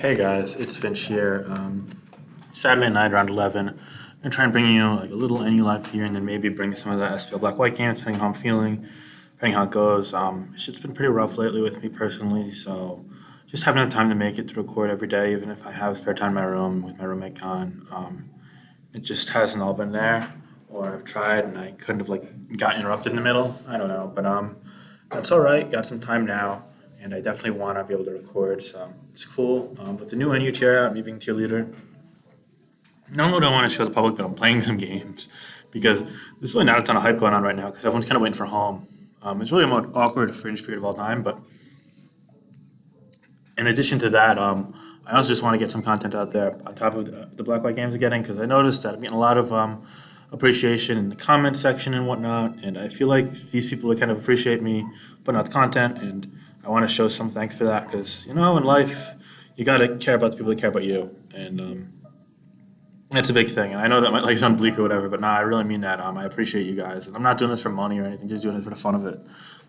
Hey guys, it's Finch here. Saturday night around 11. I'm gonna try and bring you like a little NU live here, and then maybe bring some of the SPL Black White games, depending on how I'm feeling, depending how it goes. It's been pretty rough lately with me personally, so just having the time to make it to record every day, even if I have spare time in my room with my roommate gone. It just hasn't all been there, or I've tried and I couldn't have like got interrupted in the middle. I don't know, but that's all right. Got some time now, and I definitely want to be able to record, so it's cool. With the new NU tier out, me being tier leader, not only do I want to show the public that I'm playing some games, because there's really not a ton of hype going on right now, because everyone's kind of waiting for home. It's really the most awkward fringe period of all time, but in addition to that, I also just want to get some content out there on top of the Black White games I'm getting, because I noticed that I'm getting a lot of appreciation in the comment section and whatnot, and I feel like these people kind of appreciate me putting out the content, and I want to show some thanks for that, because in life you got to care about the people that care about you, and that's a big thing. And I know that might like sound bleak or whatever, but nah, I really mean that. I appreciate you guys, and I'm not doing this for money or anything, just doing it for the fun of it.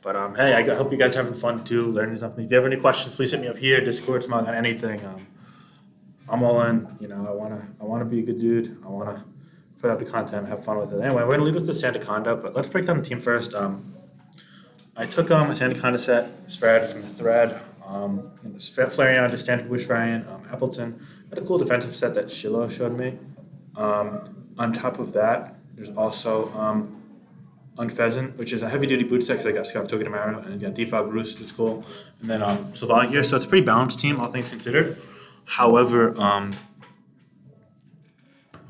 But hey, I hope you guys are having fun too, learning something. If you have any questions, please hit me up here, Discord, Smug, on anything. I'm all in. I wanna be a good dude. I wanna put out the content, have fun with it. Anyway, we're gonna lead with the Sandaconda, but let's break down the team first. I took a Sandaconda set, spread from the thread. It was Flareon, just standard Wish variant. Appleton got a cool defensive set that Shiloh showed me. On top of that, there's also Unpheasant, which is a heavy duty boot set because I got Scarf Togedemaru and I got Defog Roost, that's cool. And then Sylvag here, so it's a pretty balanced team, all things considered. However,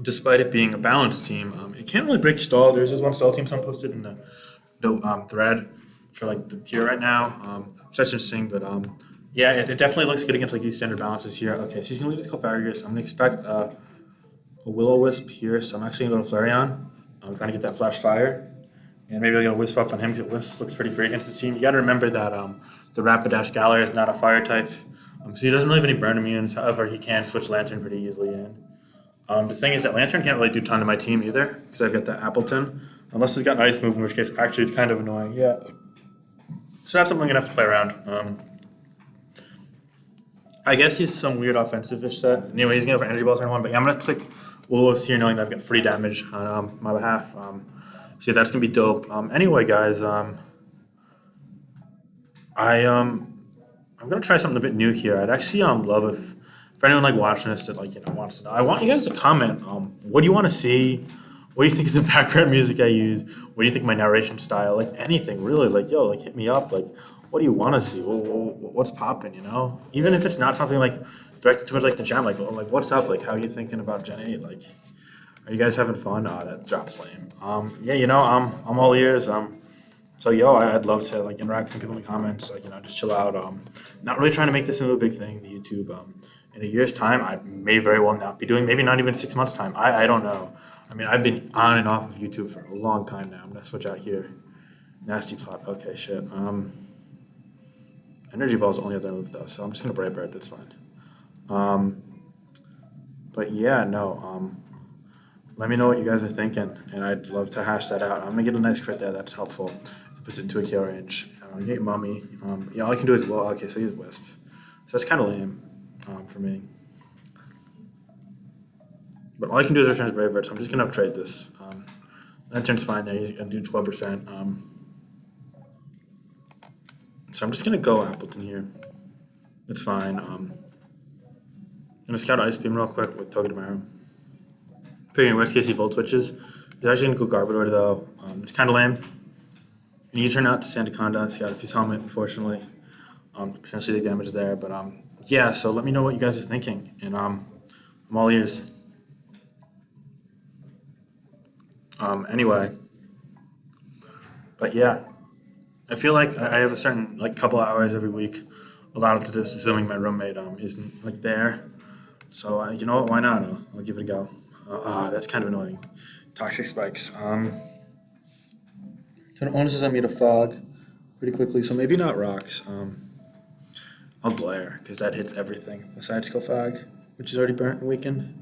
despite it being a balanced team, it can't really break stall. There's this one stall team someone posted in the thread for like the tier right now. Which that's interesting, but yeah, it definitely looks good against like these standard balances here. Okay, so he's gonna lead with Cofagrigus. I'm gonna expect a Will-O-Wisp here, so I'm actually gonna go to Flareon. I'm trying to get that Flash Fire. And maybe I'll get a Wisp up on him because Wisp looks pretty free against the team. You got to remember that the Rapidash Galar is not a fire type. So he doesn't really have any burn immunes. However, he can switch Lantern pretty easily in. The thing is that Lantern can't really do a ton to my team either because I've got the Appleton. Unless he's got an Ice move, in which case actually it's kind of annoying. Yeah. So that's something I'm going to have to play around. I guess he's some weird offensive-ish set. Anyway, he's going to go for Energy Ball turn one. But yeah, I'm going to click Wolves here knowing that I've got free damage on my behalf. So that's gonna be dope. Anyway, guys, I'm gonna try something a bit new here. I'd actually love if anyone like watching this that wants to know. I want you guys to comment. What do you want to see? What do you think is the background music I use? What do you think of my narration style? Like anything really. Like hit me up. Like what do you want to see? What's popping? Even if it's not something like directed towards like the gen. Like what's up? Like how are you thinking about Gen 8? Like are you guys having fun? That drops lame. Yeah, I'm all ears. So I'd love to like interact with some people in the comments. Like just chill out. Not really trying to make this into a big thing. The YouTube. In a year's time, I may very well not be doing. Maybe not even 6 months time. I don't know. I mean, I've been on and off of YouTube for a long time now. I'm gonna switch out here. Nasty plot. Okay, shit. Energy Ball's the only other move though, so I'm just gonna Brave Bird. That's fine. But yeah, no. Let me know what you guys are thinking, and I'd love to hash that out. I'm gonna get a nice crit there. That's helpful. It puts it into a kill range. Get Mummy. Yeah, all I can do is well. Okay, so he's Wisp. So that's kind of lame for me. But all I can do is return his Brave Bird, so I'm just gonna uptrade this. Lantern's fine there. He's gonna do 12%. So I'm just gonna go Appleton here. It's fine. I'm gonna scout Ice Beam real quick with Togedemaru. Figuring worst case he Volt Switches. He's actually gonna go Garbodor though. It's kind of lame. And you turn out to Sandaconda, scout if he's Helmet, unfortunately. Potentially take damage there, but yeah. So let me know what you guys are thinking, and I'm all ears. Anyway, but yeah, I feel like I have a certain like couple of hours every week allotted to this, assuming my roommate isn't like there. So you know what? Why not? I'll give it a go. That's kind of annoying. Toxic spikes. So the onus is on me to fog pretty quickly. So maybe not rocks. I'll glare because that hits everything besides Cofag, which is already burnt and weakened.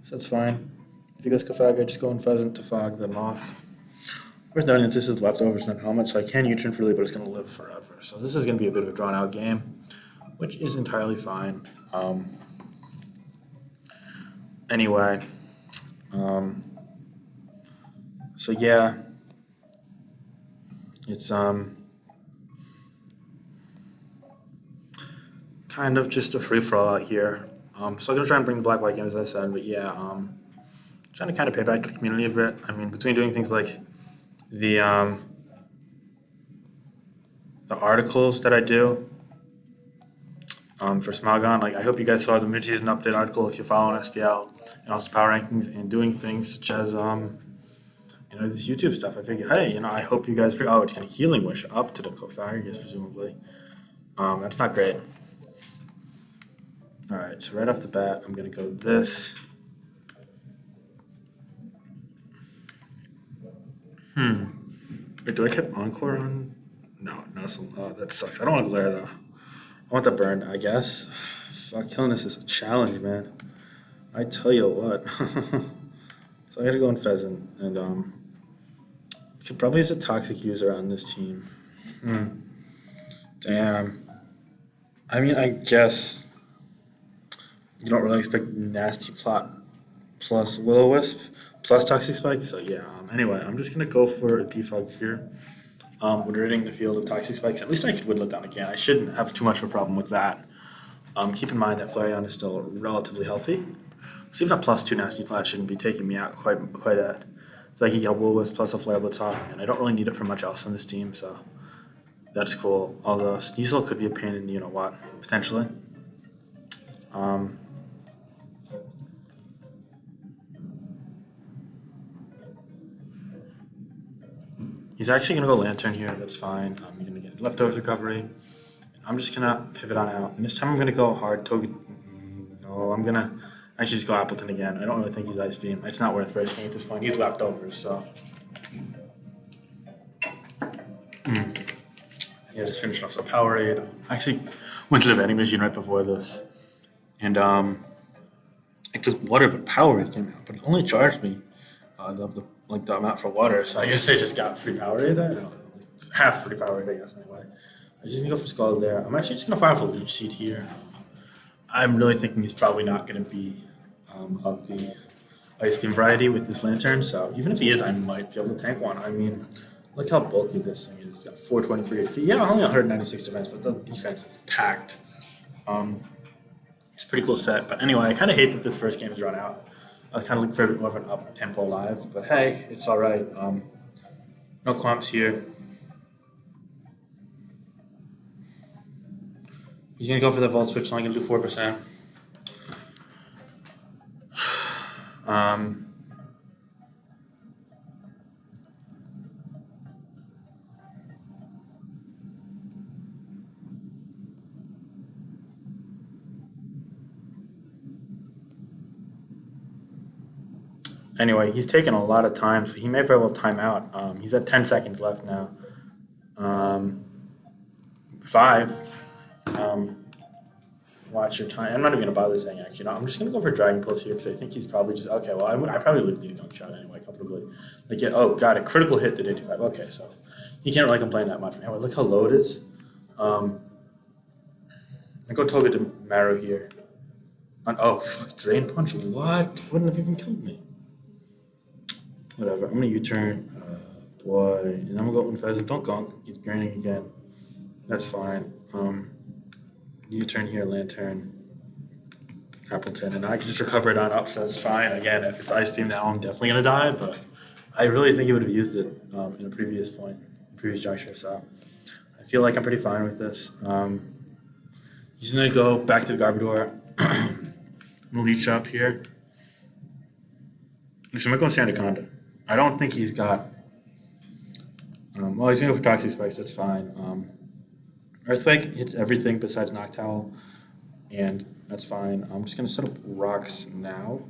So that's fine. If he goes Cofag, I just go Unpheasant to fog them off. Worth noting that this is leftovers, not helmet, so I can U-turn freely, but it's going to live forever. So this is going to be a bit of a drawn-out game, which is entirely fine. Anyway, um, so yeah, it's kind of just a free for all out here. So I'm gonna try and bring the black white game as I said, but yeah, trying to kind of pay back to the community a bit. I mean, between doing things like the um, the articles that I do for Smalgon, like I hope you guys saw the mid-season update article if you're following SPL, and also power rankings and doing things such as this YouTube stuff. I figured, hey, I hope you guys. Oh, it's gonna healing wish up to the Cofagrigus presumably. That's not great. All right, so right off the bat, I'm gonna go this. Wait, do I keep Encore on? No, no, that sucks. I don't want to glare though. I want the burn, I guess. Fuck, killing this is a challenge, man. I tell you what. So I gotta go in Pheasant, and could probably use a Toxic user on this team. Damn. I mean, I guess you don't really expect Nasty Plot plus Will-O-Wisp plus Toxic Spike, so yeah. Anyway, I'm just gonna go for a Defog here. When ridding the field of Toxic Spikes, at least I could whittle it down again. I shouldn't have too much of a problem with that. Keep in mind that Flareon is still relatively healthy. So even a +2 Nasty Plot shouldn't be taking me out quite yet. So I can get Will-O-Wisp plus a Flare Blitz off, and I don't really need it for much else on this team, so that's cool. Although Sneasel could be a pain in the you-know-what, potentially. Um, he's actually going to go Lantern here, that's fine. You're going to get Leftovers Recovery. I'm just going to pivot on out. And this time I'm going to go hard. No, I'm going to actually just go Appleton again. I don't really think he's Ice Beam. It's not worth risking at this point. He's Leftovers, so. Yeah, just finished off the Powerade. I actually went to the vending machine right before this. And I took water, but Powerade came out. But it only charged me the amount for water. So I guess I just got free Powerade. I don't know, half free Powerade, I guess, anyway. I'm just gonna go for Skull there. I'm actually just gonna fire for Leech Seed here. I'm really thinking he's probably not gonna be of the Ice Beam variety with this Lantern. So even if he is, I might be able to tank one. I mean, look how bulky this thing is. It's got 423 HP. Yeah, only 196 defense, but the defense is packed. It's a pretty cool set. But anyway, I kind of hate that this first game is run out. I was kind of looking for a bit more of an up-tempo live. But hey, it's all right. No clumps here. He's going to go for the Volt Switch, so I'm going to do 4%. Anyway, he's taking a lot of time, so he may very well time out. He's at 10 seconds left now. 5. Watch your time. I'm not even going to bother saying actually. No, I'm just going to go for Dragon Pulse here because I think he's probably just. Okay, well, I probably would do Gunk Shot anyway, comfortably. Like, yeah, oh, got a critical hit did 85. Okay, so you can't really complain that much. Anyway, look how low it is. I go Toga to Maru here. Oh, fuck, Drain Punch? What? Wouldn't have even killed me. Whatever. I'm gonna U-turn, boy, and I'm gonna go with Pheasant. Don't Gunk. He's graining again. That's fine. U-turn here, Lantern, Appleton, and I can just recover it on up, so that's fine. Again, if it's Ice Beam now, I'm definitely gonna die, but I really think he would have used it in a previous juncture. So I feel like I'm pretty fine with this. He's gonna go back to the Garbodor. I'm gonna leech up here. Actually, I'm gonna go Sandaconda. I don't think he's got. Well, he's gonna go for Toxic Spikes. That's fine. Earthquake hits everything besides Noctowl, and that's fine. I'm just gonna set up rocks now.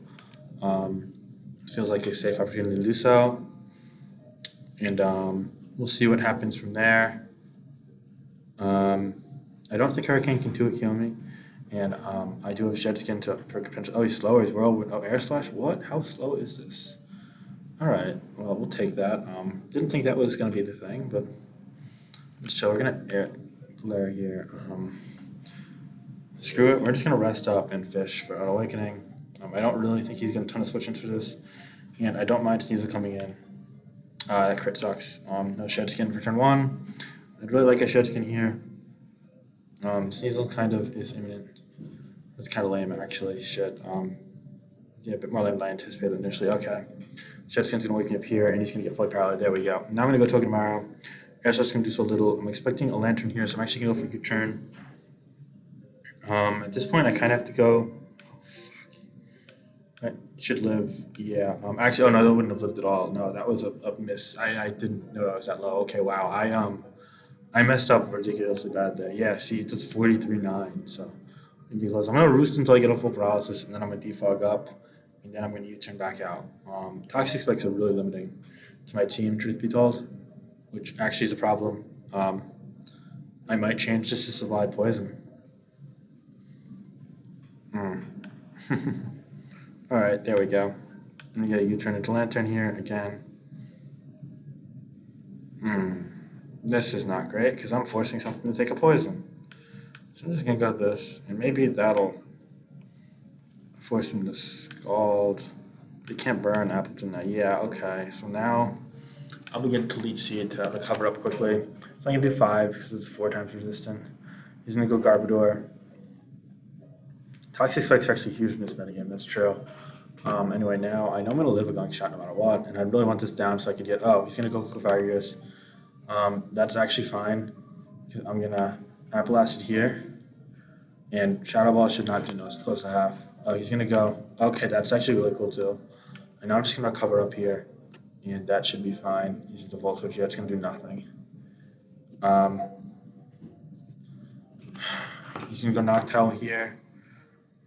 Feels like a safe opportunity to do so, and we'll see what happens from there. I don't think Hurricane can 2-hit kill me, and I do have Shed Skin for potential. Oh, he's slower as well. Oh, Air Slash. What? How slow is this? All right. Well, we'll take that. Didn't think that was gonna be the thing, but let's chill. We're gonna Air Glare here. Screw it. We're just gonna rest up and fish for Awakening. I don't really think he's going to ton of switch into this, and I don't mind Sneasel coming in. That crit sucks. No shed skin for turn one. I'd really like a shed skin here. Sneasel kind of is imminent. That's kind of lame, actually. Shit. Yeah, a bit more lame than I anticipated initially. Okay. Shed skin's going to wake me up here, and he's going to get fully paralyzed. There we go. Now I'm going to go Togedemaru. Airsoft's going to do so little. I'm expecting a lantern here, so I'm actually going to go for a good turn. At this point, I kind of have to go. Oh, fuck. I should live. Yeah. Actually, oh no, that wouldn't have lived at all. No, that was a miss. I didn't know I was that low. Okay, wow. I messed up ridiculously bad there. Yeah, see, it does 43.9, so ridiculous. I'm gonna roost until I get a full paralysis, and then I'm gonna defog up, and then I'm gonna U-turn back out. Toxic spikes are really limiting to my team, truth be told, which actually is a problem. I might change this to survive poison. All right, there we go. I'm gonna get a U-turn into lantern here again. This is not great because I'm forcing something to take a poison. So I'm just gonna go this, and maybe that'll force him to scald. But he can't burn Appleton now. Yeah, okay. So now I'll be getting to Leech Seed to cover up quickly. So I'm gonna do 5 because it's 4 times resistant. He's gonna go Garbodor. Toxic Spikes are actually huge in this metagame, that's true. Anyway, now I know I'm gonna live a Gunk Shot no matter what, and I really want this down so I could get. Oh, he's gonna go Cofagrigus. That's actually fine. I'm gonna Apple Acid here, and Shadow Ball should not do no. It's close to half. Oh, he's gonna go. Okay, that's actually really cool too. And now I'm just gonna cover up here, and that should be fine. He's the Volt Switch. Yeah, it's gonna do nothing. He's gonna go Noctowl here.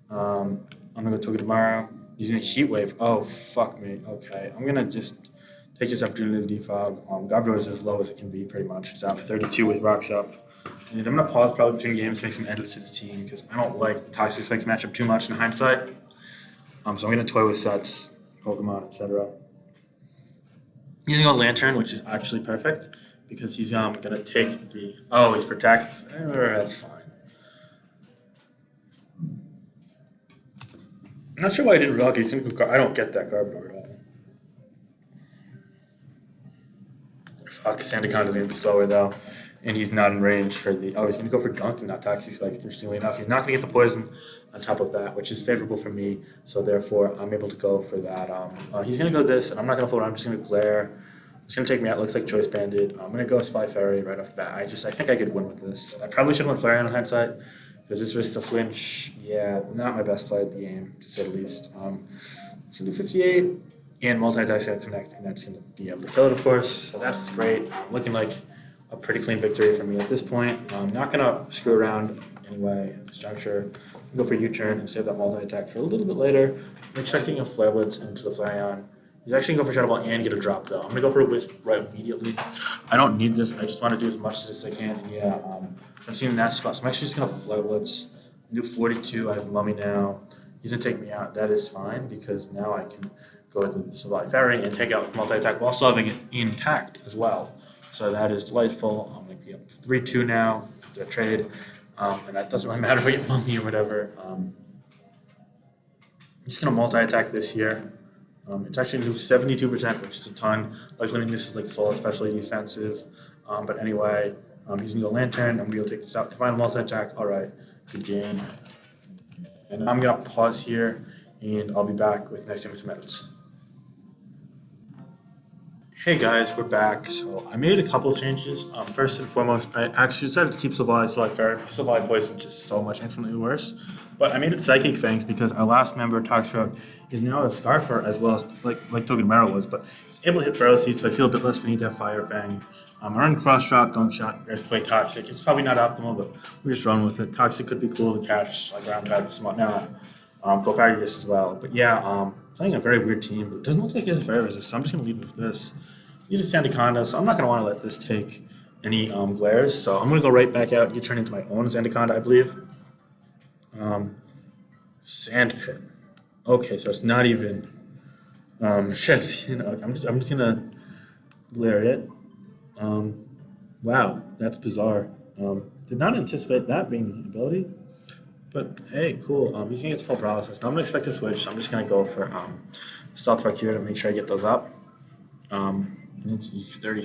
I'm gonna go Togedemaru. He's gonna Heat Wave. Oh fuck me. Okay, I'm gonna just take this opportunity to defog. Garbodor is as low as it can be, pretty much. It's down to 32 with rocks up. And I'm gonna pause probably between games, make some edits to this team because I don't like the Toxic Spikes matchup too much in hindsight. So I'm gonna toy with sets, Pokemon, etc. He's gonna go Lantern, which is actually perfect because he's gonna take the. Oh, he's Protect. That's fine. I'm not sure why I didn't rock. He's gonna go. I don't get that Garbodor at all. Fuck, Sandaconda's gonna be slower though, and he's not in range for the. Oh, he's gonna go for Gunk and not Toxic Spike. Interestingly enough, he's not gonna get the poison on top of that, which is favorable for me. So therefore, I'm able to go for that. He's gonna go this, and I'm not gonna fold. I'm just gonna glare. It's gonna take me out. Looks like Choice Bandit. I'm gonna go Spy Fairy right off the bat. I think I could win with this. I probably should have went Flareon on hindsight because this risks a flinch. Yeah, not my best play of the game to say the least. It's gonna do 58. And multi-attack's gonna connect, and that's gonna be able to kill it, of course. So that's great. Looking like a pretty clean victory for me at this point. I'm not gonna screw around anyway at this juncture. Go for U-turn and save that multi-attack for a little bit later. I'm expecting a Flare Blitz into the Flareon. He's actually gonna go for Shadow Ball and get a drop though. I'm gonna go for a Wisp right immediately. I don't need this. I just want to do as much as I can. And yeah, I'm seeing a nasty spot. So I'm actually just gonna Flare Blitz. Do 42. I have Mummy now. He's gonna take me out. That is fine because now I can go to the Survive Fairy and take out multi-attack while still having it intact as well. So that is delightful. I'm going to be up 3-2 now after a trade. And that doesn't really matter if I get Mummy or whatever. I'm just going to multi-attack this here. It's actually 72%, which is a ton. Like Living this is like full, especially defensive. But anyway, he's going to go Lantern. I'm going to take this out to final multi-attack. All right, good game. And I'm going to pause here, and I'll be back with next game with some edits. Hey guys, we're back. So I made a couple changes. First and foremost, I actually decided to keep Survive Fairy. Survive Poison is just so much infinitely worse. But I made it Psychic Fangs because our last member, Toxshrug, is now a Scarfer as well as like Togedemaru was, but he's able to hit Feral Seed, so I feel a bit less need to have Fire Fang. I run Cross Drop, Gunk Shot, Earthquake, Toxic. It's probably not optimal, but we just run with it. Toxic could be cool to catch, like Ground Type and whatnot. Cofagrigus as well. But yeah, playing a very weird team, but it doesn't look like he has a Fire Resist, so I'm just going to lead with this. You just Sandaconda, so I'm not going to want to let this take any glares. So I'm going to go right back out and get turned into my own Sandaconda, I believe. Sand Pit. Okay, so it's not even shit. You know, I'm just gonna glare it. Wow, that's bizarre. Did not anticipate that being the ability. But hey, cool. He's gonna get the full paralysis. Now I'm gonna expect to switch. So I'm just gonna go for stealth rock here to make sure I get those up. He's 30.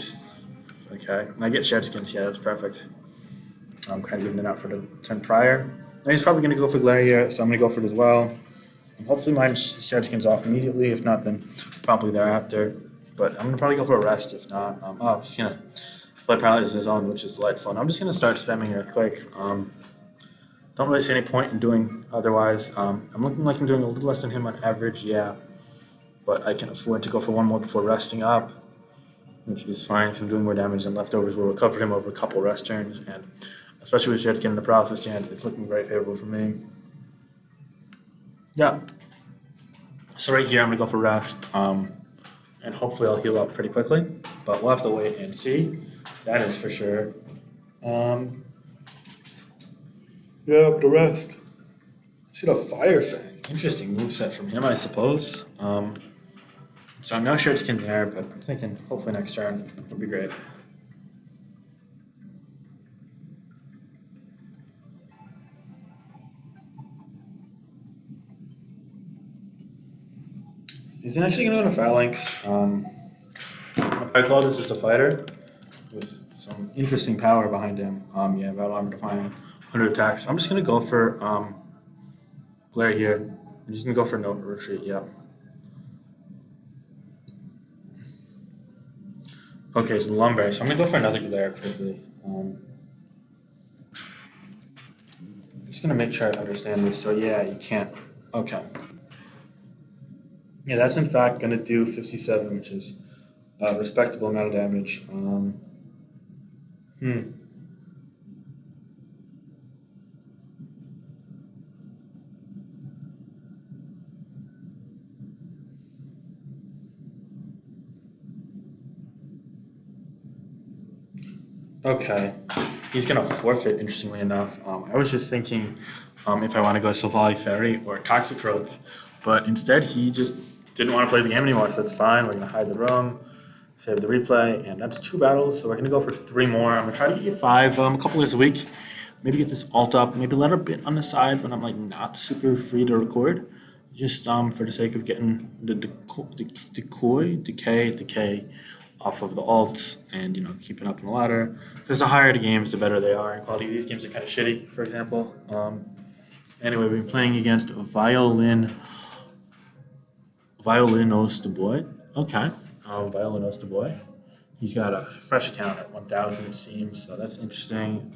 Okay, and I get shed skins. Yeah, that's perfect. I'm kind of giving it out for the turn prior. Now he's probably gonna go for glare here, so I'm gonna go for it as well. Hopefully mine shed skins off immediately. If not, then probably thereafter. But I'm gonna probably go for a rest. If not, oh, he's gonna play paralysis his own, which is delightful. And I'm just gonna start spamming earthquake. Don't really see any point in doing otherwise. I'm looking like I'm doing a little less than him on average, yeah. But I can afford to go for one more before resting up, which is fine because I'm doing more damage than leftovers will recover him over a couple rest turns. And especially with Sheds getting the paralysis chance, it's looking very favorable for me. Yeah. So right here, I'm going to go for rest. And hopefully I'll heal up pretty quickly. But we'll have to wait and see. That is for sure. Yeah, but the rest. See the Fire Fang. Interesting moveset from him, I suppose. So I'm no sure it's there, but I'm thinking hopefully next turn would be great. He's actually going to go to Phalanx. I call this just a fighter with some interesting power behind him. Yeah, Battle Armor Defiant, 100 attacks. I'm just going to go for Glare here. I'm just going to go for no retreat, yeah. Okay, so the Lumberry. So I'm going to go for another Glare quickly. I'm just going to make sure I understand this. So yeah, you can't. Okay. Yeah, that's in fact going to do 57, which is a respectable amount of damage. Okay. He's going to forfeit, interestingly enough. I was just thinking if I want to go Sylvali Fairy or Toxicroak, but instead he just didn't want to play the game anymore, so that's fine. We're going to hide the room, save the replay, and that's 2 battles, so we're going to go for 3 more. I'm going to try to get you 5 a couple days a week. Maybe get this alt up, maybe let a bit on the side when I'm like not super free to record. Just for the sake of getting the decay off of the alts and keep it up in the ladder. Because the higher the games, the better they are. And quality of these games are kind of shitty, for example. Anyway, we've been playing against Violinos de Boy. Okay, Violinos de Boy. He's got a fresh account at 1,000 it seems, so that's interesting.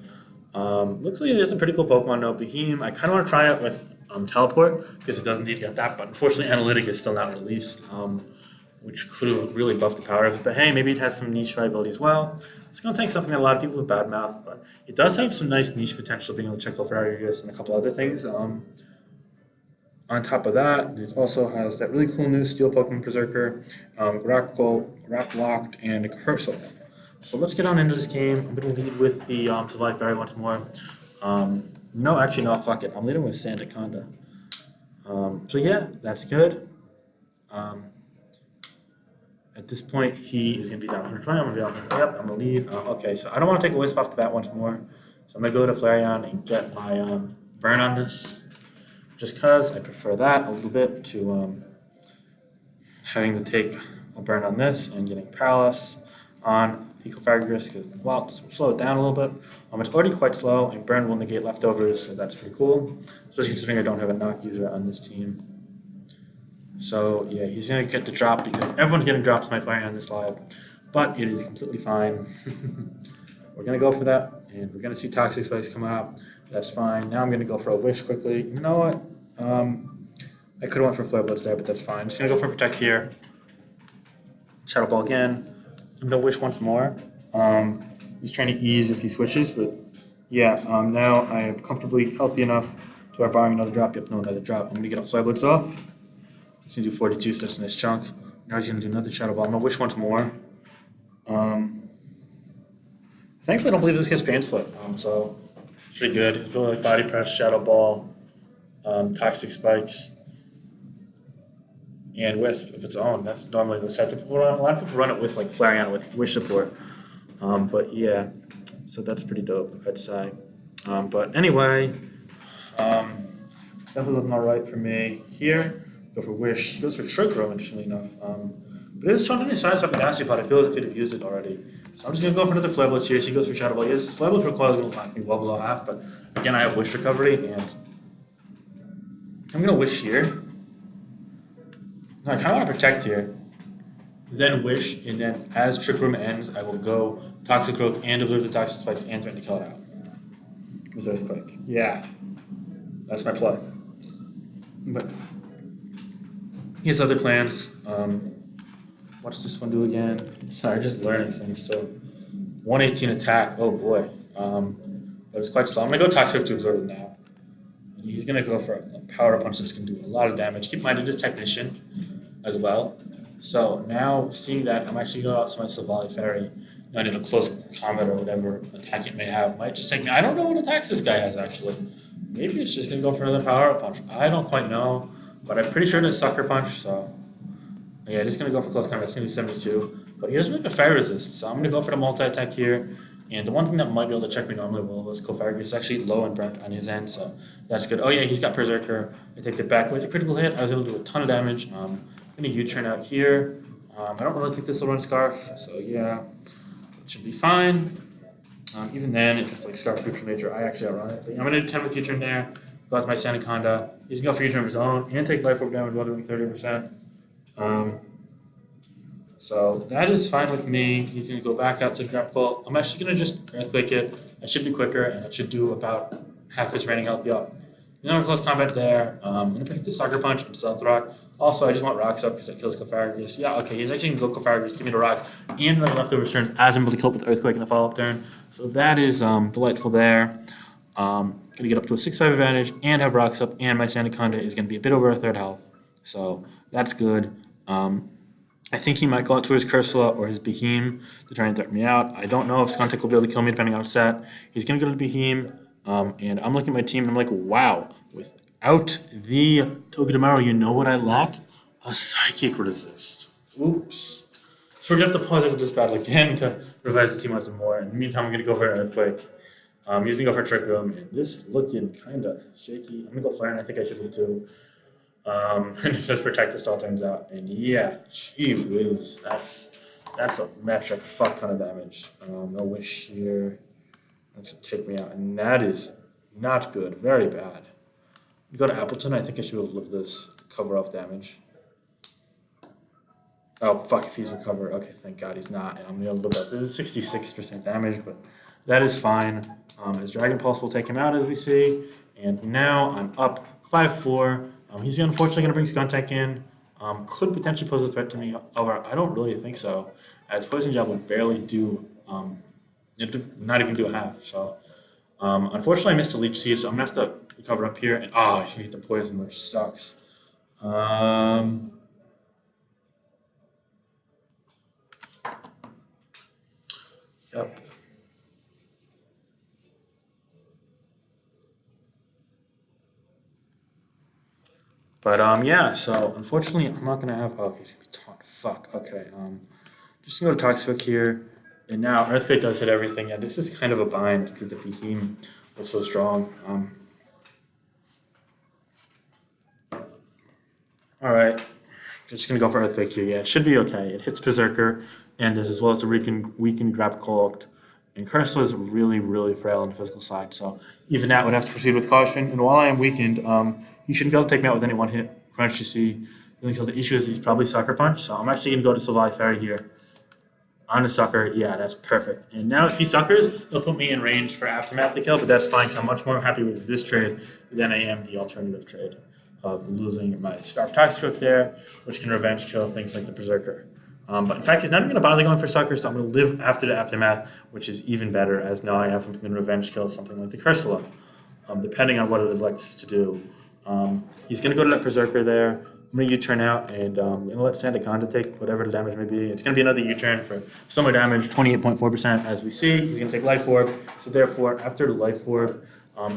Looks like there's a pretty cool Pokemon though, Beheem. I kind of want to try it with Teleport because it does indeed get that, but unfortunately Analytic is still not released. Which could really buff the power of it. But hey, maybe it has some niche viability as well. It's going to take something that a lot of people have badmouthed, but it does have some nice niche potential, being able to check out Ferrarius and a couple other things. On top of that, it also has that really cool new Steel Pokemon Berserker, Grapplocked, and a Cursor. So let's get on into this game. I'm going to lead with the Sylvali Fairy once more. No, actually, no, fuck it. I'm leading with Sandaconda. So yeah, that's good. At this point, he is going to be down 120. I'm going to be down. Yep, I'm going to lead. Okay, so I don't want to take a wisp off the bat once more. So I'm going to go to Flareon and get my burn on this. Just because I prefer that a little bit to having to take a burn on this and getting paralysis on Picofagus because, well, slow it down a little bit. It's already quite slow, and burn will negate leftovers, so that's pretty cool. Especially considering I don't have a knock user on this team. So yeah, he's going to get the drop because everyone's getting drops my fire on this live, but it is completely fine. We're going to go for that, and we're going to see Toxic Spikes come out. That's fine. Now I'm going to go for a Wish quickly. You know what? I could have went for Flare Blitz there, but that's fine. I'm just going to go for Protect here. Shadow Ball again. I'm going to Wish once more. He's trying to ease if he switches, but yeah, now I am comfortably healthy enough to where barring another drop. Yep, no, another drop. I'm going to get a Flare Blitz off. He's going to do 42, so that's a nice chunk. Now he's going to do another Shadow Ball. I'm going to Wish once more. Thankfully, I don't believe this gets Pain Split, so it's pretty good. It's really like Body Press, Shadow Ball, Toxic Spikes, and Wisp of its own. That's normally the set that people run. A lot of people run it with like Flareon with Wish support. But yeah, so that's pretty dope, I'd say. But anyway, Definitely looking all right for me here. Go for Wish. He goes for Trick Room, interestingly enough. But it is showing any signs of a Nasty Pot. I feel as if he'd have used it already. So I'm just going to go for another Flare Blitz here. So he goes for Shadow Ball. Yes, Flare Blitz recoil is going to knock me well below half, but again, I have Wish Recovery, and I'm going to Wish here. I kind of want to Protect here. Then Wish, and then as Trick Room ends, I will go Toxic Growth and Absorb the Toxic Spikes and threaten to kill it out. With Earthquake. Yeah. That's my play. But he has other plans. What's this one do again? Sorry, just learning things still. 118 attack. Oh boy. But it's quite slow. I'm gonna go Toxic to absorb it now. And he's gonna go for a power punch that's gonna do a lot of damage. Keep in mind it is Technician as well. So now seeing that, I'm actually going out to my Silvally Fairy. Not in a close combat or whatever attack it may have. Might just take me. I don't know what attacks this guy has actually. Maybe it's just gonna go for another power punch. I don't quite know, but I'm pretty sure it's Sucker Punch. So yeah, just gonna go for close combat. It's gonna be 72, but he doesn't have a fire resist, so I'm gonna go for the multi attack here. And the one thing that might be able to check me normally was Cofagrigus. It's actually low and burnt on his end, so that's good. Oh yeah, he's got Berserker. I take it back with a critical hit. I was able to do a ton of damage. I'm gonna U-turn out here. I don't really think this will run Scarf, so yeah, it should be fine. Even then, if it's like Scarf Neutral Nature, I actually outrun it. But I'm gonna do 10 with U-turn there. Go out to my Sandaconda. He's gonna go for U-turn of his own and take Life Orb damage while doing 30%. So that is fine with me. He's going to go back out to the Grapple. I'm actually going to just Earthquake it. It should be quicker, and it should do about half his raining health up. No close combat there. I'm going to pick the Sucker Punch and Stealth Rock. Also, I just want Rocks up because it kills Cofagrigus. Yeah, okay, he's actually going to go Cofagrigus, give me the Rock, and then leftover turns as I'm able to kill it with Earthquake in the follow-up turn. So that is delightful there. Going to get up to a 6-5 advantage and have Rocks up, and my Sandaconda is going to be a bit over a third health. So that's good. I think he might go out to his Cursula or his Beheem to try and threaten me out. I don't know if Skuntic will be able to kill me depending on his set. He's going to go to Beheem, and I'm looking at my team and I'm like, wow, without the Togedemaru, you know what I lack? A Psychic Resist. Oops. So we're going to have to pause after this battle again to revise the team out some more. In the meantime, I'm going to go for an Earthquake. He's going to go for a Trick Room, and this looking kind of shaky. I'm going to go Flare, and I think I should have too. And it says Protect Us all turns out. And yeah, gee whiz, that's a metric fuck ton of damage. No Wish here. That's gonna take me out. And that is not good. Very bad. You go to Appleton, I think I should be able to live this cover off damage. Oh fuck, if he's recovered. Okay, thank God he's not. And I'm gonna live that. This is 66% damage, but that is fine. His Dragon Pulse will take him out as we see. And now I'm up 5-4. He's unfortunately going to bring Skuntank in. Could potentially pose a threat to me. However, I don't really think so. As Poison Jab will barely do, not even do a half. So, unfortunately, I missed a Leech Seed, so I'm going to have to recover up here. And I should hit the poison, which sucks. Yep. But yeah, so unfortunately I'm not gonna have he's gonna be taunt. Fuck. Okay. Just gonna go to Toxic here. And now Earthquake does hit everything. Yeah, this is kind of a bind because the Beheem was so strong. Alright. Just gonna go for Earthquake here. Yeah, it should be okay. It hits Berserker and as well as the weakened Grab Cloaked. And Cursor is really, really frail on the physical side, so even that would have to proceed with caution. And while I am weakened, he shouldn't be able to take me out with any one hit. Crunch, you see. The issue is he's probably Sucker Punch, so I'm actually going to go to Silvally Fairy here. On the Sucker, yeah, that's perfect. And now if he Suckers, he'll put me in range for Aftermath to kill, but that's fine, because I'm much more happy with this trade than I am the alternative trade of losing my Scarf Toxic there, which can revenge kill things like the Berserker. But in fact, he's not even going to bother going for Suckers, so I'm going to live after the Aftermath, which is even better, as now I have something to revenge kill something like the Cursula, depending on what it elects to do. He's going to go to that Berserker there. I'm going to U-turn out, and I'm going to let Sandaconda take whatever the damage may be. It's going to be another U-turn for similar damage, 28.4% as we see. He's going to take Life Orb, so therefore, after the Life Orb,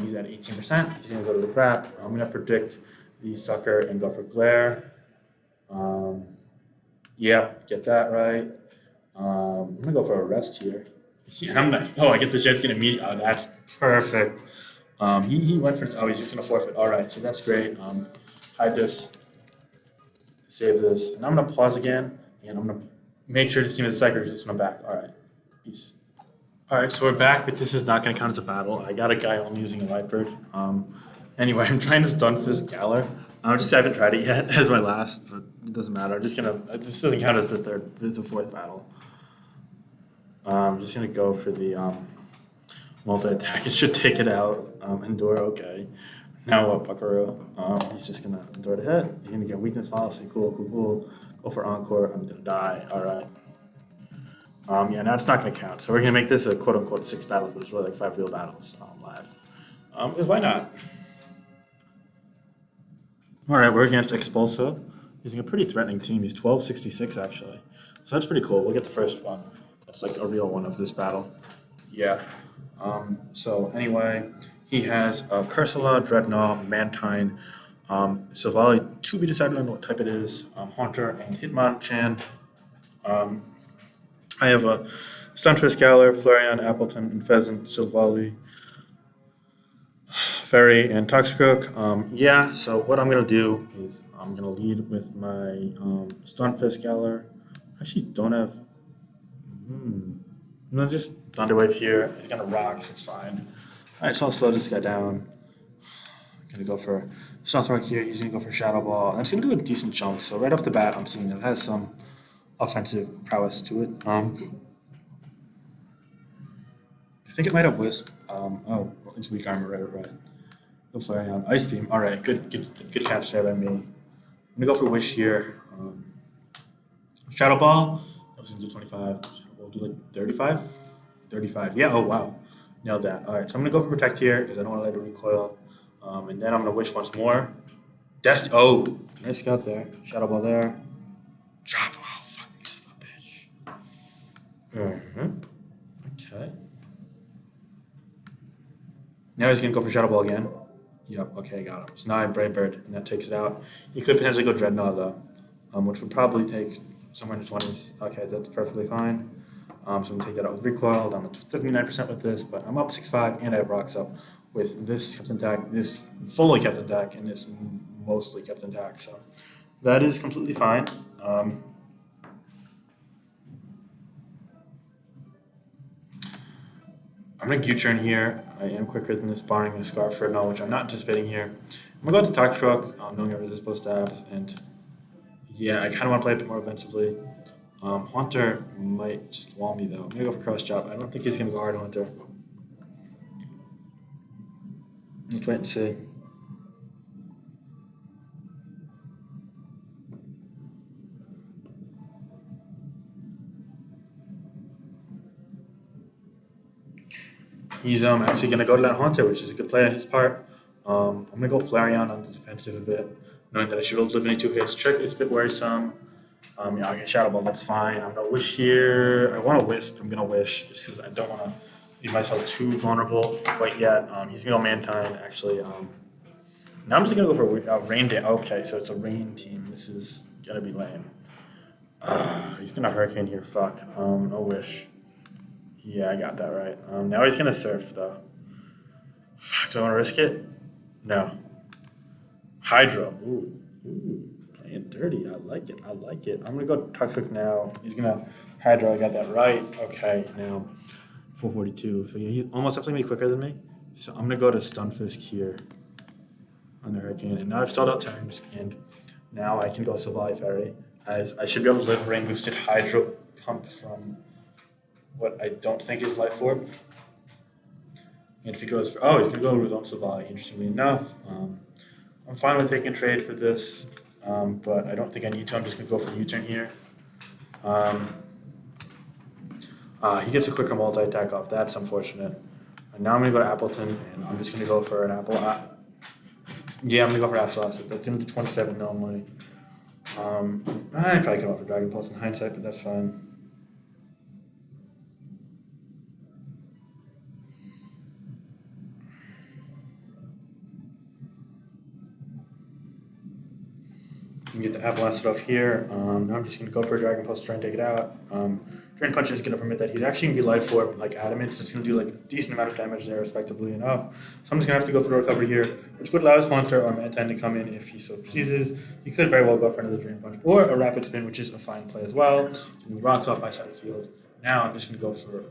he's at 18%. He's going to go to the Crap. I'm going to predict the Sucker and go for Glare. Yep, get that right. I'm gonna go for a rest here. Yeah, I get the Jet's gonna meet. Oh, that's perfect. He went for, oh, he's just gonna forfeit. All right, so that's great. Hide this, save this, and I'm gonna pause again, and I'm gonna make sure this team is a cycle because I'm back. All right, peace. All right, so we're back, but this is not gonna count as a battle. I got a guy only using a Lightbird. Anyway, I'm trying to Stunfisk Galar. I just haven't tried it yet as my last, but it doesn't matter. I'm just gonna. This doesn't count as the third. It's the fourth battle. I'm just gonna go for the multi attack. It should take it out. Endure, okay. Now what, Buckaroo? He's just gonna endure the hit. He's gonna get weakness policy. Cool, cool, cool. Go for encore. I'm gonna die. All right. Yeah, now it's not gonna count. So we're gonna make this a quote unquote 6 battles, but it's really like 5 real battles live. Because why not? All right, we're against Expulso. Using a pretty threatening team. He's 1266 actually. So that's pretty cool. We'll get the first one. That's like a real one of this battle. Yeah. So anyway, he has Cursula, Dreadnought, Mantine, Silvally, to be decided on what type it is, Haunter, and Hitmonchan. I have a Stunfisk Galar, Flareon, Appleton, and Pheasant, Silvally, Fairy, and Toxicroak. Yeah, so what I'm going to do is I'm going to lead with my Stunfisk Galar. I actually don't have. I'm going to just Thunderwave here. He's going to rock, so it's fine. Alright, so I'll slow this guy down. I'm going to go for Southrock here. He's going to go for Shadow Ball. And it's going to do a decent chunk. So right off the bat, I'm seeing that it has some offensive prowess to it. I think it might have Wisp. Oh, it's weak armor, right. Go Flareon. Ice Beam. All right, good catch there by me. I'm gonna go for Wish here. Shadow Ball. That was gonna do 25. We'll do like 35. 35. Yeah. Oh wow, nailed that. All right, so I'm gonna go for Protect here because I don't want to let it recoil. And then I'm gonna Wish once more. Oh, nice scout there. Shadow Ball there. Drop. Oh fuck me, son of a bitch. Okay. Now he's gonna go for Shadow Ball again. Yep, okay, got him. So now I have Brave Bird, and that takes it out. He could potentially go Dreadnought, though, which would probably take somewhere in the 20s. Okay, that's perfectly fine. So I'm going to take that out with Recoil. I'm at 59% with this, but I'm up 6-5, and I have Rocks up with this kept intact, this fully kept intact, and this mostly kept intact. So that is completely fine. I'm going to U-turn here. I am quicker than this barring a Scarf for now, which I'm not anticipating here. I'm going to go to Toxicroak, knowing I resist both stabs, and yeah, I kind of want to play a bit more offensively. Haunter might just wall me though. I'm going to go for Cross Chop. I don't think he's going to go hard Haunter. Let's wait and see. He's actually going to go to that Haunter, which is a good play on his part. I'm going to go Flareon on the defensive a bit, knowing that I should be able to live any 2 hits. Trick is a bit worrisome. Yeah, I'll get Shadow Ball, that's fine. I'm going to Wish here. I want to Wisp. I'm going to Wish just because I don't want to leave myself too vulnerable quite yet. He's going to go Mantine, actually. Now I'm just going to go for Rain Day. Okay, so it's a Rain team. This is going to be lame. He's going to Hurricane here. Fuck. No Wish. Yeah, I got that right. Now he's gonna Surf though. Fuck, do I want to risk it? No. Hydro. Ooh, playing dirty. I like it. I'm gonna go Toxic now. He's gonna Hydro. I got that right. Okay, now 442. So yeah, he's almost definitely quicker than me. So I'm gonna go to Stunfisk here on the Hurricane, and now I've stalled out turns, and now I can go Silvally Fairy, as I should be able to live Rain Boosted Hydro Pump from what I don't think is Life Orb. And if he goes for, he's going to go with his own Silvally, interestingly enough. I'm fine with taking a trade for this, but I don't think I need to. I'm just going to go for the U-turn here. He gets a quicker multi-attack off. That's unfortunate. And now I'm going to go to Appleton, and I'm just going to go for an Apple. Yeah, I'm going to go for Absolute. That's into 27 normally. I probably could offer Dragon Pulse in hindsight, but that's fine. You can get the App blasted off here. Now I'm just going to go for a Dragon Pulse to try and take it out. Dragon Drain Punch is going to permit that. He's actually going to be life orb and like adamant, so it's going to do like a decent amount of damage there, respectably enough. So I'm just going to have to go for the recovery here, which would allow his Haunter or Mantine to come in if he so chooses. He could very well go for another Drain Punch or a Rapid Spin, which is a fine play as well. Getting the rocks off my side of the field. Now I'm just going to go for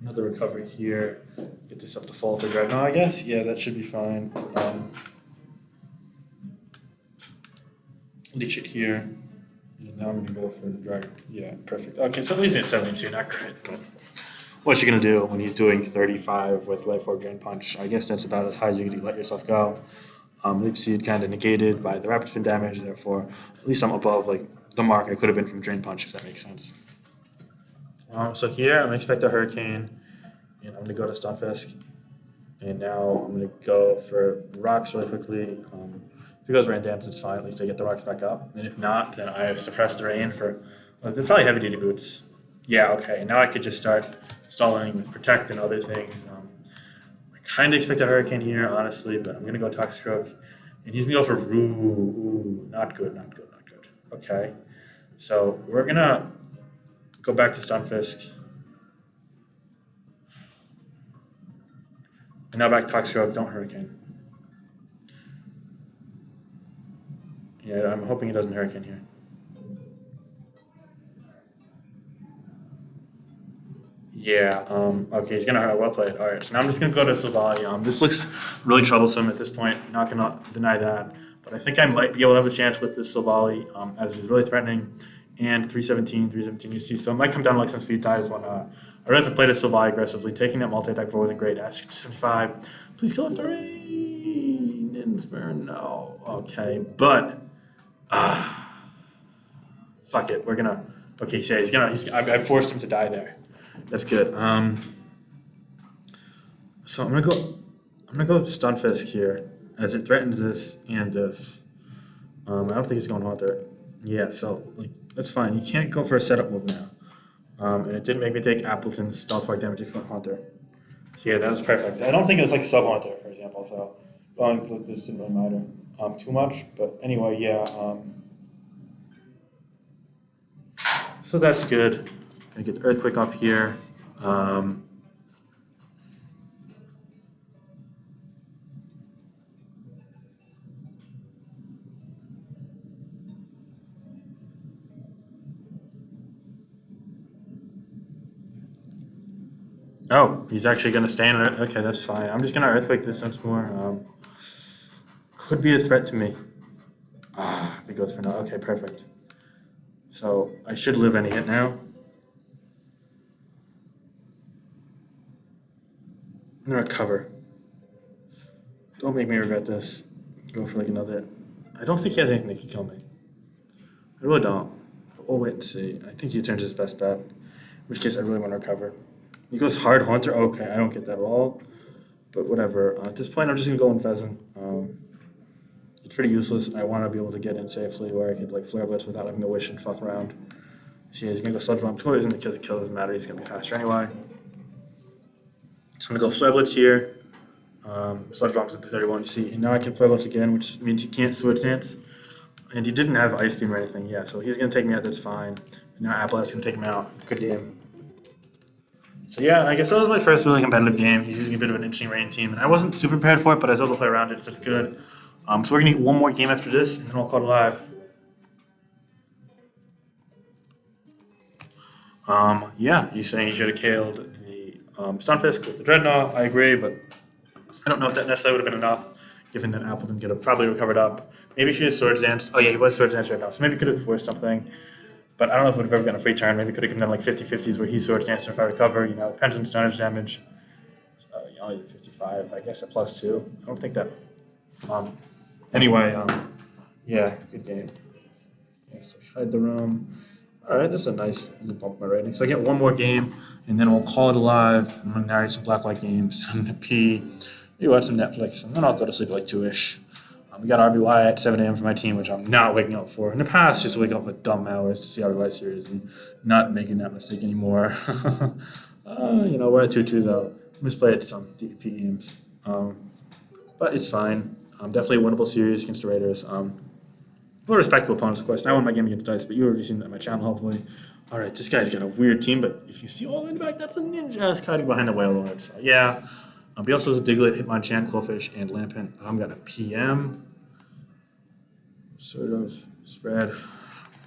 another recovery here. Get this up to full for Dreadnought, I guess. Yeah, that should be fine. Leech it here. And now I'm going to go for the Dragon. Yeah, perfect. Okay, so at least it's 72, not great. But what's you going to do when he's doing 35 with Life Orb Drain Punch? I guess that's about as high as you can let yourself go. Leap Seed kind of negated by the Rapid Spin damage, therefore, at least I'm above like the mark I could have been from Drain Punch, if that makes sense. So here I'm going to expect a Hurricane, and I'm going to go to Stunfisk. And now I'm going to go for rocks really quickly. If he goes Rain Dance, it's fine. At least I get the rocks back up. And if not, then I suppress the rain for... Well, they're probably heavy duty boots. Yeah, okay. Now I could just start stalling with Protect and other things. I kind of expect a Hurricane here, honestly, but I'm going to go Toxstroke. And he's going to go for ooh, not good, not good, not good. Okay. So we're going to go back to Stunfisk. And now back to Toxstroke, don't Hurricane. Yeah, I'm hoping he doesn't Hurricane here. Yeah, okay, he's gonna well played. Alright, so now I'm just gonna go to Silvally. This looks really troublesome at this point, not gonna deny that. But I think I might be able to have a chance with this Silvally, as he's really threatening. And 317 you see, so it might come down to like some speed ties when I read to play the Silvally aggressively. Taking that multi-attack forward wasn't great. At 75. Please kill after rain. Inspire, no. Okay, but fuck it. We're gonna okay, so I forced him to die there. That's good. So I'm gonna go Stunfisk here as it threatens this and this. I don't think he's going Haunter. Yeah, so like that's fine. You can't go for a setup move now. And it didn't make me take Appleton's Stealth Rock damage if you went Haunter. So yeah, that was perfect. I don't think it was like sub Haunter, for example, so going like this didn't really matter too much. But anyway, yeah. So that's good. Gonna get the Earthquake off here. Oh, he's actually going to stay in it. Okay, that's fine. I'm just going to Earthquake this once more. Could be a threat to me. If he goes for no. Okay, perfect. So I should live any hit now. I'm going to recover. Don't make me regret this. Go for like another. I don't think he has anything that can kill me. I really don't. We'll wait and see. I think he turns his best bet. In which case I really want to recover. He goes hard Haunter. Okay, I don't get that at all. But whatever. At this point, I'm just going to go in Pheasant. It's pretty useless. I want to be able to get in safely where I could like Flare Blitz without having to wish and fuck around. So yeah, he's going to go Sludge Bomb. Totally isn't because the kill doesn't matter. He's going to be faster anyway. So I'm going to go Flare Blitz here. Sludge Bomb's up to 31. You see, and now I can Flare Blitz again, which means you can't Switch Dance. And he didn't have Ice Beam or anything. Yeah, so he's going to take me out. That's fine. And now Apple's going to take him out. Good game. So yeah, I guess that was my first really competitive game. He's using a bit of an interesting rain team, and I wasn't super prepared for it, but I was able to play around it, so it's good. So we're gonna get one more game after this, and then I'll call it live. Yeah, he's saying he should have killed the Stunfisk with the Dreadnought. I agree, but I don't know if that necessarily would have been enough, given that Appleton could have probably recovered up. Maybe she has Swords Dance. Oh yeah, he was Swords Dance right now, so maybe could have forced something. But I don't know if it would have ever been a free turn. Maybe could have given them like 50-50s where he Swords Dance if I recover. You know, depends on stonage damage. So, only 55, I guess at +2. I don't think that. Anyway, yeah, good game. Yeah, so hide the room. All right, that's a nice bump my rating. So I get one more game, and then we'll call it alive. I'm gonna narrate some black-white games. I'm gonna pee, maybe watch some Netflix, and then I'll go to sleep at like 2-ish. We got RBY at 7 a.m. for my team, which I'm not waking up for. In the past, just waking up with dumb hours to see RBY series and not making that mistake anymore. We're at 2-2 though. Misplayed some DPP games, but it's fine. Definitely a winnable series against the Raiders. More respectable opponents, of course. Now I won my game against Dice, but you already seen that on my channel, hopefully. Alright, this guy's got a weird team, but if you see all the way in the back, that's a ninja hiding behind the Whale Lord. So, yeah. He also has a Diglett, Hitmonchan, Qwilfish, and Lampent. I'm got a PM. Sort of. Spread.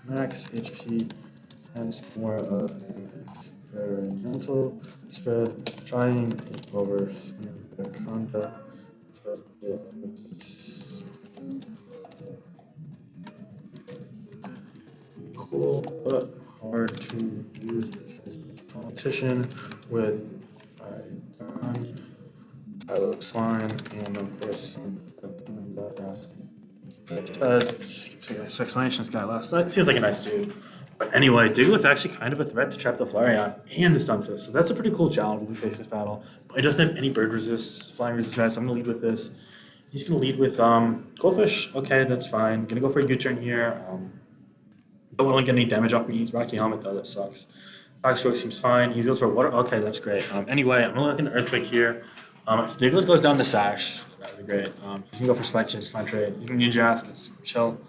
Max HP. Hence more of an experimental spread. Trying over Conda. Cool, but hard to use because competition with I look fine, and of course, just explanation this guy last night. Seems like a nice dude. But anyway, Diglett's actually kind of a threat to trap the Flareon and the Stunfisk. So that's a pretty cool challenge when we face this battle. But it doesn't have any bird resists, flying resist, so I'm going to lead with this. He's going to lead with Qwilfish. Okay, that's fine. Going to go for a U-turn here. Don't want to get any damage off me. He's Rocky Helmet, though. That sucks. Backstroke seems fine. He goes for water. Okay, that's great. Anyway, I'm going to look into Earthquake here. If Diglett goes down to Sash, that would be great. He's going to go for Spike Change, fine trade. He's going to Ninja Ass. That's chill.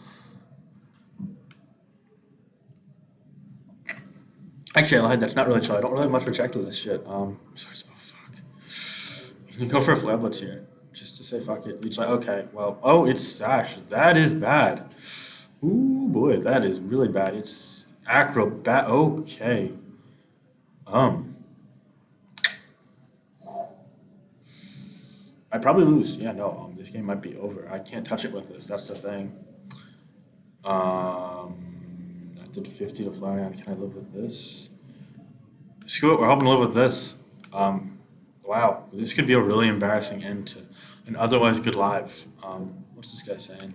Actually, I lied. That's not really chill. I don't really have much projectile to this shit. Oh, fuck. You go for a Flare Blitz here. Just to say fuck it. It's like, okay, well, oh, it's Sash. That is bad. Ooh, boy, that is really bad. It's Acrobat. Okay. I probably lose. Yeah, no, this game might be over. I can't touch it with this. That's the thing. I did 50 to Flareon. Can I live with this? Screw it. We're hoping to live with this. Wow. This could be a really embarrassing end to an otherwise good live. What's this guy saying?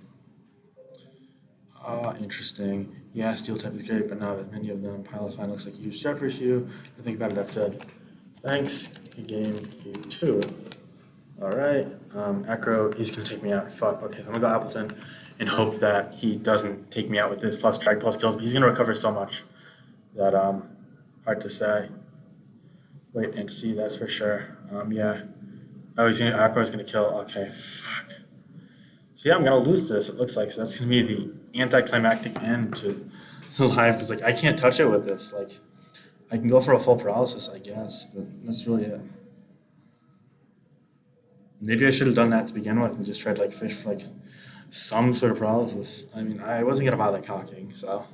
Interesting. Yeah, Steel type is great, but not as many of them. Pilot's Fine looks like a huge threat for you. I think about it, that said. Thanks. He gained you too. Alright. Acro, he's going to take me out. Fuck. Okay, so I'm going to go Appleton and hope that he doesn't take me out with this plus drag plus kills, but he's going to recover so much that, hard to say. Wait and see, that's for sure. Yeah. Oh, Acro's going to kill. Okay, fuck. So yeah, I'm going to lose this, it looks like. So that's going to be the anticlimactic end to the live, because, like, I can't touch it with this. Like, I can go for a full paralysis, I guess, but that's really it. Maybe I should have done that to begin with and just tried, like, fish for, like, some sort of paralysis. I mean, I wasn't going to bother cocking, so.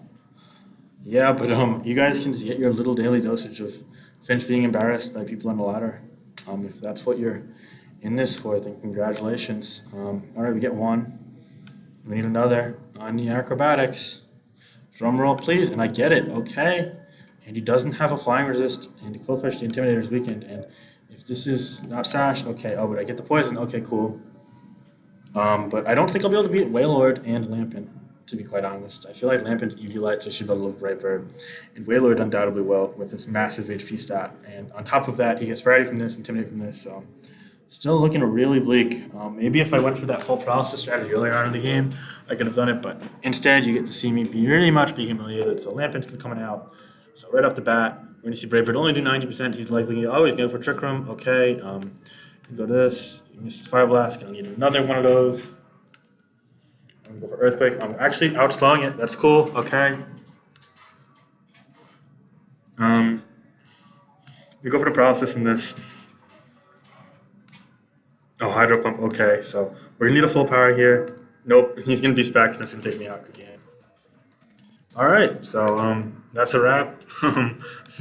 Yeah, but you guys can just get your little daily dosage of Finch being embarrassed by people on the ladder. If that's what you're in this for, then congratulations. All right, we get one. We need another on the acrobatics. Drum roll, please. And I get it. Okay. And he doesn't have a flying resist. And the Qwilfish, the Intimidator's weakened. And if this is not Sash, okay. Oh, but I get the poison. Okay, cool. But I don't think I'll be able to beat Wailord and Lampent, to be quite honest. I feel like Lampent's Eviolite, so I should be able to live Brightbird. And Wailord undoubtedly will with this massive HP stat. And on top of that, he gets Variety from this, Intimidate from this, so still looking really bleak. Maybe if I went for that full paralysis strategy earlier on in the game, I could have done it, but instead you get to see me pretty much be humiliated. So Lampent's coming out. So right off the bat, we're going to see Brightbird only do 90%. He's likely to always go for Trick Room. Okay. Go to this. Misses Fire Blast. Gonna need another one of those. I'm gonna go for Earthquake. I'm actually outslowing it. That's cool. Okay. We go for the paralysis in this. Oh, Hydro Pump. Okay, so we're gonna need a full power here. Nope. He's gonna be Specs. That's gonna take me out again. All right. So that's a wrap.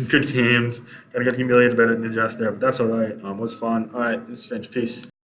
Good games. Gotta get humiliated by the Ninja there, but that's all right. It was fun. All right. This is Finch. Peace.